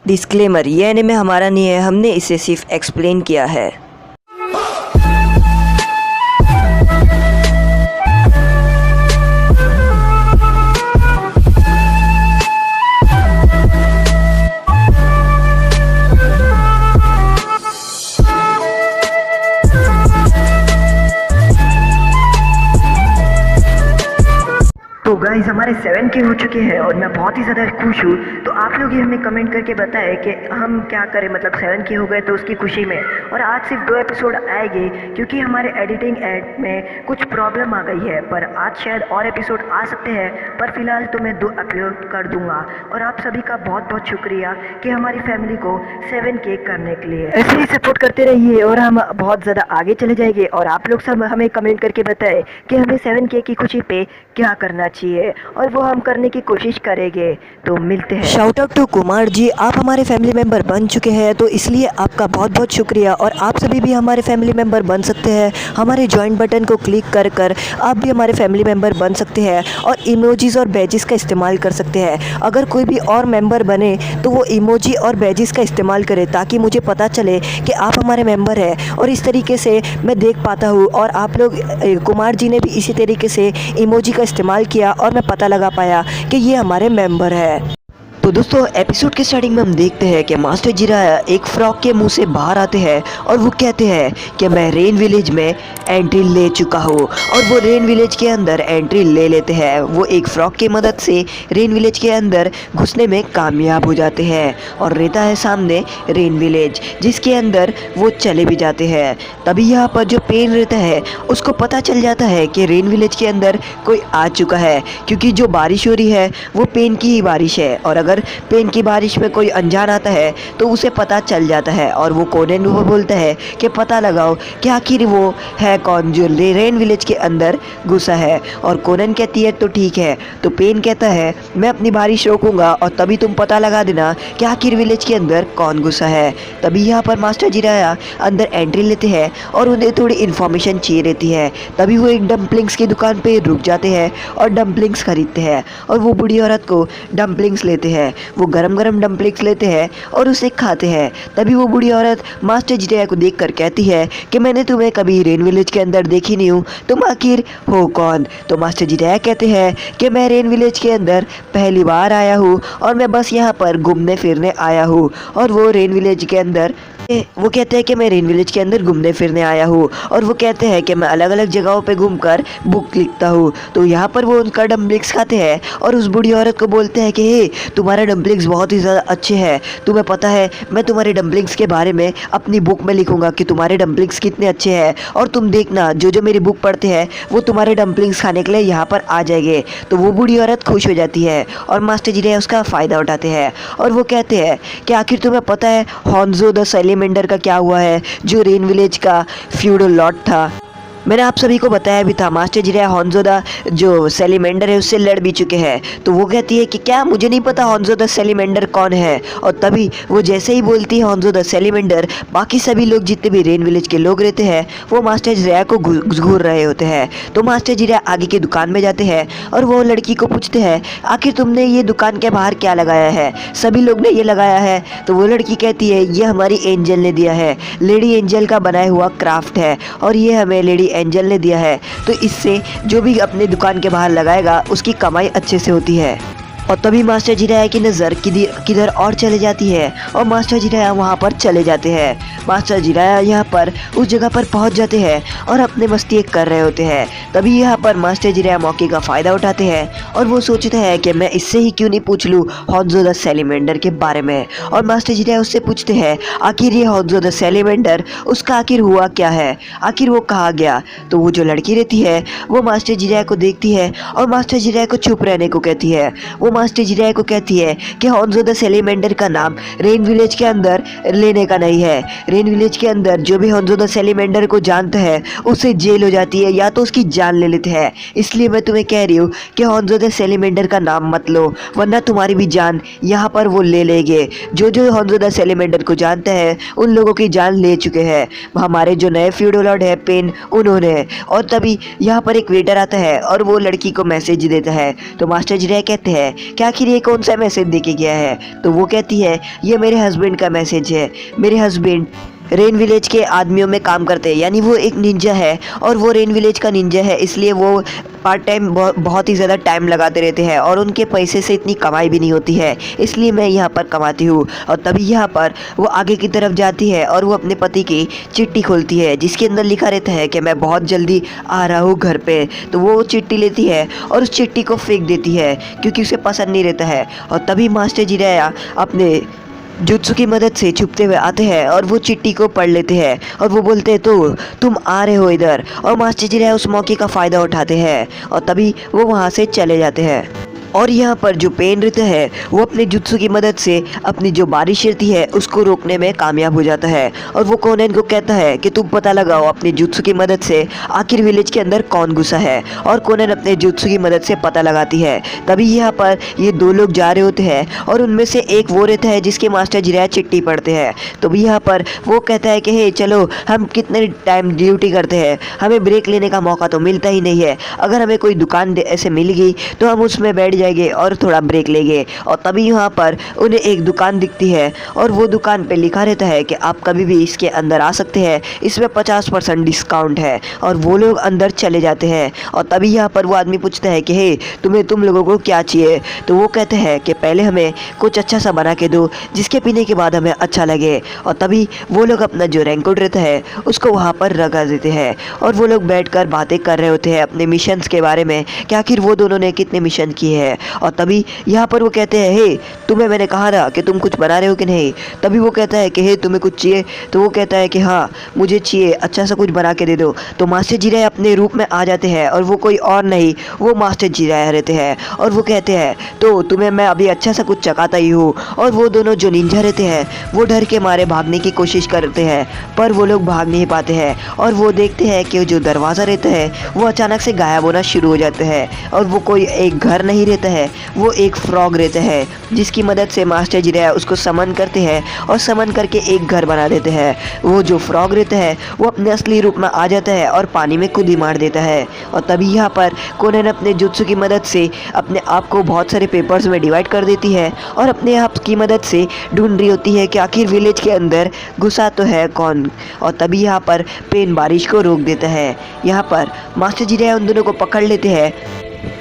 Disclaimer, ये anime हमारा नहीं है, हमने इसे सिर्फ एक्सप्लेन किया है। तो गाइस हमारे 7K हो चुके हैं और मैं बहुत ही ज़्यादा खुश हूँ। तो आप लोग ये हमें कमेंट करके बताएं कि हम क्या करें, मतलब 7K हो गए तो उसकी खुशी में। और आज सिर्फ 2 एपिसोड आएंगे क्योंकि हमारे एडिटिंग एड में कुछ प्रॉब्लम आ गई है, पर आज शायद और एपिसोड आ सकते हैं, पर फिलहाल तो मैं 2 अपलोड कर दूंगा। और आप सभी का बहुत बहुत शुक्रिया कि हमारी फैमिली को 7K करने के लिए ऐसे ही सपोर्ट करते रहिए और हम बहुत ज़्यादा आगे चले जाएंगे। और आप लोग सब हमें कमेंट करके बताएं कि हमें 7K की खुशी पे क्या करना चाहिए और वो हम करने की कोशिश करेंगे। तो मिलते हैं। Shout out to Kumar ji, आप हमारे फैमिली मेंबर बन चुके हैं, तो इसलिए आपका बहुत बहुत शुक्रिया। और आप सभी भी हमारे फैमिली मेंबर बन सकते हैं। हमारे ज्वाइन बटन को क्लिक कर कर आप भी हमारे फैमिली मेंबर बन सकते हैं और इमोजीज और बैजेस का इस्तेमाल कर सकते हैं। अगर कोई भी और मेंबर बने तो वो इमोजी और बैजेस का इस्तेमाल करे ताकि मुझे पता चले कि आप हमारे मेंबर हैं, और इस तरीके से मैं देख पाता हूँ। और आप लोग कुमार जी ने भी इसी तरीके से इमोजी का इस्तेमाल किया और मैं पता लगा पाया कि ये हमारे मेंबर है। तो दोस्तों, एपिसोड के स्टार्टिंग में हम देखते हैं कि मास्टर जिराया एक फ्रॉक के मुंह से बाहर आते हैं और वो कहते हैं कि मैं रेन विलेज में एंट्री ले चुका हूँ। और वो रेन विलेज के अंदर एंट्री ले लेते हैं। वो एक फ्रॉक की मदद से रेन विलेज के अंदर घुसने में कामयाब हो जाते हैं और रहता है सामने रेन विलेज, जिसके अंदर वो चले भी जाते हैं। तभी यहाँ पर जो पेन रहता है उसको पता चल जाता है कि रेन विलेज के अंदर कोई आ चुका है, क्योंकि जो बारिश हो रही है वो पेन की ही बारिश है। और अगर पेन की बारिश में कोई अनजान आता है तो उसे पता चल जाता है और वो कोनन को बोलता है कि पता लगाओ कि आखिर वो है कौन जो रेन विलेज के अंदर घुसा है। और कोनन कहती है तो ठीक है। तो पेन कहता है मैं अपनी बारिश रोकूंगा और तभी तुम पता लगा देना कि आखिर विलेज के अंदर कौन घुसा है। तभी यहाँ पर मास्टर जिराया अंदर एंट्री लेते हैं और उन्हें थोड़ी इन्फॉर्मेशन चाहिए रहती है। तभी वो एक डम्पलिंग्स की दुकान पे रुक जाते हैं और डम्पलिंग्स खरीदते हैं और वो बूढ़ी औरत को डम्पलिंग्स लेते हैं। वो गरम गरम डम्पलिंग्स लेते हैं और उसे खाते हैं। तभी वो बूढ़ी औरत मास्टर जिराया को देखकर कहती है कि मैंने तुम्हें कभी रेन विलेज के अंदर देखी नहीं हूँ, तुम आखिर हो कौन। तो मास्टर जिराया कहते हैं कि मैं रेन विलेज के अंदर पहली बार आया हूँ और मैं बस यहाँ पर घूमने फिरने आया हूँ। और वो रेन विलेज के अंदर वो कहते हैं कि मैं रेन विलेज के अंदर घूमने फिरने आया हूँ। और वो कहते हैं कि मैं अलग अलग जगहों पे घूमकर बुक लिखता हूँ। तो यहाँ पर वो उनका डम्पलिंग्स खाते हैं और उस बूढ़ी औरत को बोलते हैं कि हे, तुम्हारे डम्पलिंग्स बहुत ही ज़्यादा अच्छे हैं, तुम्हें पता है मैं तुम्हारे डम्पलिंग्स के बारे में अपनी बुक में लिखूंगा कि तुम्हारे डम्पलिंग्स कितने अच्छे हैं। और तुम देखना जो जो मेरी बुक पढ़ते हैं वो तुम्हारे डम्पलिंग्स खाने के लिए यहाँ पर आ जाएंगे। तो वो बूढ़ी औरत खुश हो जाती है और मास्टर जिराया उसका फ़ायदा उठाते हैं और वो कहते हैं कि आखिर तुम्हें पता है हॉन्जो द सैलीमेंडर का क्या हुआ है, जो रेन विलेज का फ्यूडल लॉर्ड था। मैंने आप सभी को बताया भी था, मास्टर जिराया हॉन्जो द जो सैलीमेंडर है उससे लड़ भी चुके हैं। तो वो कहती है कि क्या मुझे नहीं पता हॉन्जो द सैलीमेंडर कौन है। और तभी वो जैसे ही बोलती है हॉन्जो द सैलीमेंडर, बाकी सभी लोग जितने भी रेन विलेज के लोग रहते हैं वो मास्टर जिराया को घूर रहे होते हैं। तो मास्टर जिराया आगे की दुकान में जाते हैं और वो लड़की को पूछते हैं आखिर तुमने ये दुकान के बाहर क्या लगाया है। सभी लोग ने ये लगाया है। तो वो लड़की कहती है ये हमारी एंजल ने दिया है, लेडी एंजल का बनाया हुआ क्राफ्ट है और ये हमें लेडी एंजल ने दिया है। तो इससे जो भी अपने दुकान के बाहर लगाएगा उसकी कमाई अच्छे से होती है। और तभी मास्टर जिराया की नज़र किधर और चले जाती है और मास्टर जिराया वहाँ पर चले जाते हैं। मास्टर जिराया यहाँ पर उस जगह पर पहुँच जाते हैं और अपने मस्ती कर रहे होते हैं। तभी यहाँ पर मास्टर जिराया मौके का फ़ायदा उठाते हैं और वो सोचते हैं कि मैं इससे ही क्यों नहीं पूछ लूँ हॉन्जो द सैलीमेंडर के बारे में। और मास्टर जिराया उससे पूछते हैं आखिर ये हॉन्जो द सैलीमेंडर उसका आखिर हुआ क्या है, आखिर वो कहाँ गया। तो वो जो लड़की रहती है वो मास्टर जिराया को देखती है और मास्टर जिराया को चुप रहने को कहती है। वो मास्टर जिराया को कहती है कि हॉन्जो द सैलीमेंडर का नाम रेन विलेज के अंदर लेने का नहीं है। रेन विलेज के अंदर जो भी होंजो द सैलीमेंडर को जानता है उसे जेल हो जाती है या तो उसकी जान ले लेते हैं। इसलिए मैं तुम्हें कह रही हूँ कि होंजो द सैलीमेंडर का नाम मत लो, वरना तुम्हारी भी जान यहाँ पर वो ले लेंगे। जो जो होंजो द सैलीमेंडर को जानते हैं उन लोगों की जान ले चुके हैं, हमारे जो नए फ्यूडो लॉर्ड है पेन उन्होंने। और तभी यहाँ पर एक वेटर आता है और वो लड़की को मैसेज देता है। तो मास्टर जिराया कहते हैं कि आखिर ये कौन सा मैसेज देके गया है। तो वो कहती है ये मेरे हस्बैंड का मैसेज है। मेरे हस्बैंड रेन विलेज के आदमियों में काम करते हैं, यानी वो एक निंजा है और वो रेन विलेज का निंजा है, इसलिए वो पार्ट टाइम बहुत ही ज़्यादा टाइम लगाते रहते हैं और उनके पैसे से इतनी कमाई भी नहीं होती है, इसलिए मैं यहाँ पर कमाती हूँ। और तभी यहाँ पर वो आगे की तरफ जाती है और वो अपने पति की चिट्ठी खोलती है जिसके अंदर लिखा रहता है कि मैं बहुत जल्दी आ रहा हूँ घर पे। तो वो चिट्ठी लेती है और उस चिट्ठी को फेंक देती है क्योंकि उसे पसंद नहीं रहता है। और तभी मास्टर जिराया अपने जुत्सु की मदद से छुपते हुए आते हैं और वो चिट्ठी को पढ़ लेते हैं और वो बोलते हैं तो तुम आ रहे हो इधर। और मास्टर जिराया उस मौके का फ़ायदा उठाते हैं और तभी वो वहाँ से चले जाते हैं। और यहाँ पर जो पेन रहता है वो अपने जुत्सु की मदद से अपनी जो बारिश रहती है उसको रोकने में कामयाब हो जाता है। और वो कोनैन को कहता है कि तुम पता लगाओ अपने जुत्सु की मदद से आखिर विलेज के अंदर कौन घुसा है। और कोनैन अपने जुत्सु की मदद से पता लगाती है। तभी यहाँ पर ये दो लोग जा रहे होते हैं और उनमें से एक वो रहता है जिसके मास्टर जिराया चिट्ठी पढ़ते हैं। तो भी यहाँ पर वो कहता है कि हे चलो हम कितने टाइम ड्यूटी करते हैं, हमें ब्रेक लेने का मौका तो मिलता ही नहीं है, अगर हमें कोई दुकान ऐसे मिल गई तो हम उसमें बैठ जाएंगे और थोड़ा ब्रेक लेंगे। और तभी यहाँ पर उन्हें एक दुकान दिखती है और वो दुकान पे लिखा रहता है कि आप कभी भी इसके अंदर आ सकते हैं, इसमें 50% डिस्काउंट है। और वो लोग अंदर चले जाते हैं। और तभी यहाँ पर वो आदमी पूछता है कि हे तुम लोगों को क्या चाहिए। तो वो कहते हैं कि पहले हमें कुछ अच्छा सा बना के दो जिसके पीने के बाद हमें अच्छा लगे। और तभी वो लोग अपना जो रेनकोट रहता है उसको वहाँ पर रखा देते हैं और वो लोग बैठकर बातें कर रहे होते हैं अपने मिशंस के बारे में कि आखिर वो दोनों ने कितने मिशन किए हैं। और तभी यहाँ पर वो कहते हैं हे तुम्हें मैंने कहा था कि तुम कुछ बना रहे हो कि नहीं। तभी वो कहता है कि हे तुम्हें कुछ चाहिए। तो वो कहता है कि हाँ मुझे चाहिए, अच्छा सा कुछ बना के दे दो। तो मास्टर जिराया अपने रूप में आ जाते हैं और वो कोई और नहीं वो मास्टर जिराया रहते हैं। और वो कहते हैं तो तुम्हें मैं अभी अच्छा सा कुछ चखाता ही हूँ। और वो दोनों जो निंजा रहते हैं वो डर के मारे भागने की कोशिश करते हैं पर वो लोग भाग नहीं पाते हैं। और वो देखते हैं कि जो दरवाज़ा रहता है वो अचानक से गायब होना शुरू हो जाता है और वो कोई एक घर नहीं रहता है, वो एक फ्रॉग रहता है जिसकी मदद से मास्टर जिराया उसको समन करते हैं और समन करके एक घर बना देते हैं। वो जो फ्रॉग रहता है वो अपने असली रूप में आ जाता है और पानी में कूद ही मार देता है। और तभी यहाँ पर कोनैन अपने जुत्सु की मदद से अपने आप को बहुत सारे पेपर्स में डिवाइड कर देती है और अपने आप की मदद से ढूंढ रही होती है कि आखिर विलेज के अंदर घुसा तो है कौन। और तभी यहाँ पर पेन बारिश को रोक देता है। यहाँ पर मास्टर जिराया उन दोनों को पकड़ लेते हैं।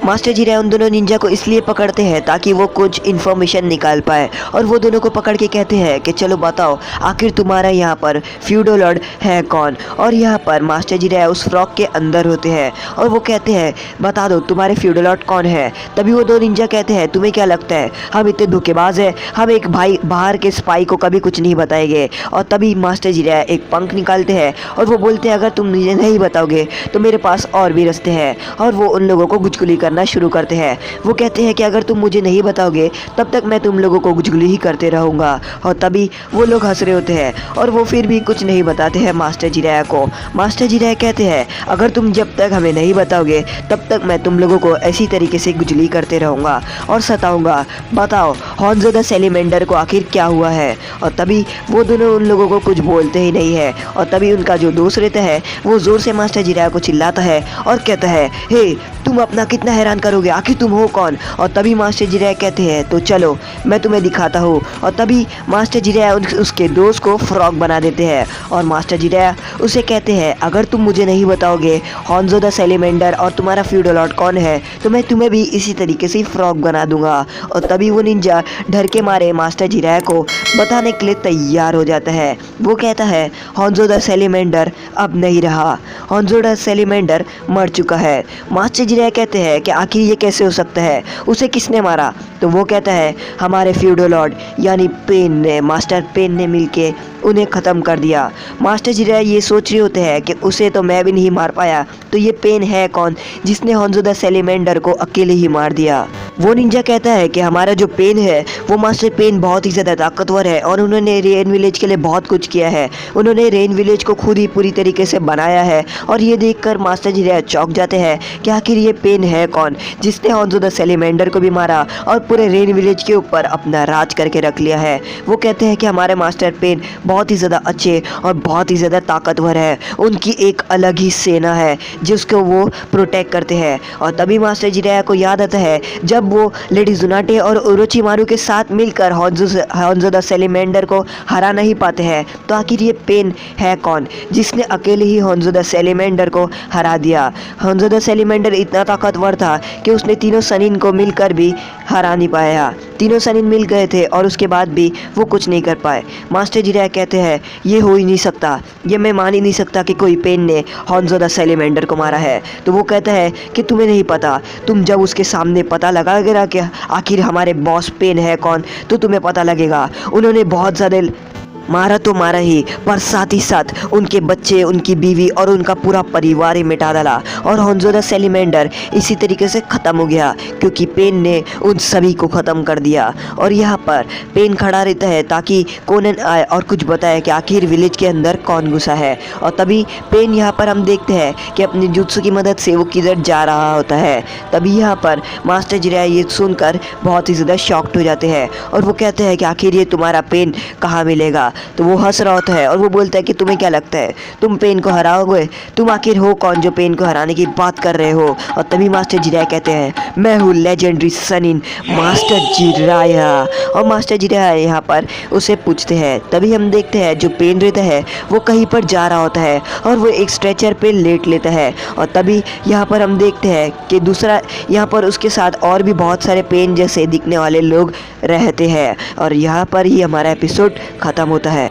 मास्टर जिराया उन दोनों निंजा को इसलिए पकड़ते हैं ताकि वो कुछ इन्फॉर्मेशन निकाल पाए। और वो दोनों को पकड़ के कहते हैं कि चलो बताओ आखिर तुम्हारा यहाँ पर फ्यूडो लॉर्ड है कौन। और यहाँ पर मास्टर जिराया उस फ्रॉक के अंदर होते हैं और वो कहते हैं बता दो तुम्हारे फ्यूडो लॉर्ड कौन है। तभी वो दो निंजा कहते हैं तुम्हें क्या लगता है हम इतने धोखेबाज हैं, हम एक भाई बाहर के स्पाई को कभी कुछ नहीं बताएंगे। और तभी मास्टर जिराया एक पंख निकालते हैं और वो बोलते हैं अगर तुम मुझे नहीं बताओगे तो मेरे पास और भी रास्ते हैं। और वो उन लोगों को गुजगुली करना शुरू करते हैं। वो कहते हैं कि अगर तुम मुझे नहीं बताओगे तब तक मैं तुम लोगों को गुजगुली ही करते रहूँगा। और तभी वो लोग हंस रहे होते हैं और वो फिर भी कुछ नहीं बताते हैं मास्टर जिराया को। मास्टर जिराया कहते हैं अगर तुम जब तक हमें नहीं बताओगे तब तक मैं तुम लोगों को ऐसी तरीके से गुजगुली करते रहूँगा और सताऊँगा। बताओ होंजो द सैलीमेंडर को आखिर क्या हुआ है। और तभी वो दोनों उन लोगों को कुछ बोलते ही नहीं है। और तभी उनका जो दोस्त रहता है वो ज़ोर से मास्टर जिराया को चिल्लाता है और कहता है हे तुम अपना कितना हैरान करोगे, आखिर तुम हो कौन। और तभी मास्टर जिराया कहते हैं तो चलो मैं तुम्हें दिखाता हूँ। और तभी मास्टर जिराया उसके दोस्त को फ्रॉग बना देते हैं और मास्टर जिराया उसे कहते हैं अगर तुम मुझे नहीं बताओगे होंजो द सैलीमेंडर और तुम्हारा फ्यूडो लॉर्ड कौन है तो मैं तुम्हें भी इसी तरीके से फ्रॉग बना दूंगा। और तभी वो निंजा डर के मारे मास्टर जिराया को बताने के लिए तैयार हो जाता है। वो कहता है होंजो द सैलीमेंडर अब नहीं रहा, होंजो द सैलीमेंडर मर चुका है। मास्टर जिराया कहते हैं कि आखिर ये कैसे हो सकता है, उसे किसने मारा। तो वो कहता है हमारे फ्यूडो लॉर्ड यानी पेन ने, मास्टर पेन ने मिलके उन्हें ख़त्म कर दिया। मास्टर जिराया ये सोच रहे होते हैं कि उसे तो मैं भी नहीं मार पाया, तो ये पेन है कौन जिसने होंजो द सैलीमेंडर को अकेले ही मार दिया। वो निंजा कहता है कि हमारा जो पेन है वो मास्टर पेन बहुत ही ज़्यादा ताकतवर है और उन्होंने रेन विलेज के लिए बहुत कुछ किया है। उन्होंने रेन विलेज को खुद ही पूरी तरीके से बनाया है और ये देखकर मास्टर जिराया चौंक जाते हैं कि आखिर ये पेन है कौन जिसने होंजो द सैलीमेंडर को भी मारा और पूरे रेन विलेज के ऊपर अपना राज करके रख लिया है। वो कहते हैं कि हमारे मास्टर पेन बहुत ही ज़्यादा अच्छे और बहुत ही ज़्यादा ताकतवर है, उनकी एक अलग ही सेना है जिसको वो प्रोटेक्ट करते हैं। और तभी मास्टर जिराया को याद आता है जब वो लेडी जुनाटे और ओरोचिमारू के साथ मिलकर होंजो द सैलीमेंडर को हरा नहीं पाते हैं, तो आखिर ये पेन है कौन जिसने अकेले ही होंजो द सैलीमेंडर को हरा दिया। होंजो द सैलीमेंडर इतना ताकतवर था कि उसने तीनों सनिन को मिलकर भी हरा नहीं पाया। तीनों सनिन मिल गए थे और उसके बाद भी वो कुछ नहीं कर पाए। मास्टर जिराया कहते हैं ये हो ही नहीं सकता, ये मैं मान ही नहीं सकता कि कोई पेन ने होंजो द सैलीमेंडर को मारा है। तो वो कहता है कि तुम्हें नहीं पता, तुम जब उसके सामने पता लगाएगा कि आखिर हमारे बॉस पेन है कौन तो तुम्हें पता लगेगा। उन्होंने बहुत ज़्यादा मारा तो मारा ही, पर साथ ही साथ उनके बच्चे, उनकी बीवी और उनका पूरा परिवार ही मिटा डाला और होंजो द सैलीमेंडर इसी तरीके से ख़त्म हो गया क्योंकि पेन ने उन सभी को ख़त्म कर दिया। और यहाँ पर पेन खड़ा रहता है ताकि कोनन आए और कुछ बताए कि आखिर विलेज के अंदर कौन घुसा है। और तभी पेन यहाँ पर हम देखते हैं कि अपनी जुत्सु की मदद से वो किधर जा रहा होता है। तभी यहाँ पर मास्टर जिराया ये सुनकर बहुत ही ज़्यादा शॉक्ड हो जाते हैं और वो कहते हैं कि आखिर ये तुम्हारा पेन कहाँ मिलेगा। तो वो हंस रहा होता है और वो बोलता है कि तुम्हें क्या लगता है तुम पेन को हराओगे, तुम आखिर हो कौन जो पेन को हराने की बात कर रहे हो। और तभी मास्टर जिराया कहते हैं मैं हूँ लेजेंडरी सनिन मास्टर जिराया। और मास्टर जिराया यहाँ पर उसे पूछते हैं। तभी हम देखते हैं जो पेन रहता है वो कहीं पर जा रहा होता है और वो एक स्ट्रेचर पे लेट लेता है। और तभी यहाँ पर हम देखते हैं कि दूसरा यहाँ पर उसके साथ और भी बहुत सारे पेन जैसे दिखने वाले लोग रहते हैं। और यहाँ पर ही हमारा एपिसोड ख़त्म होता है।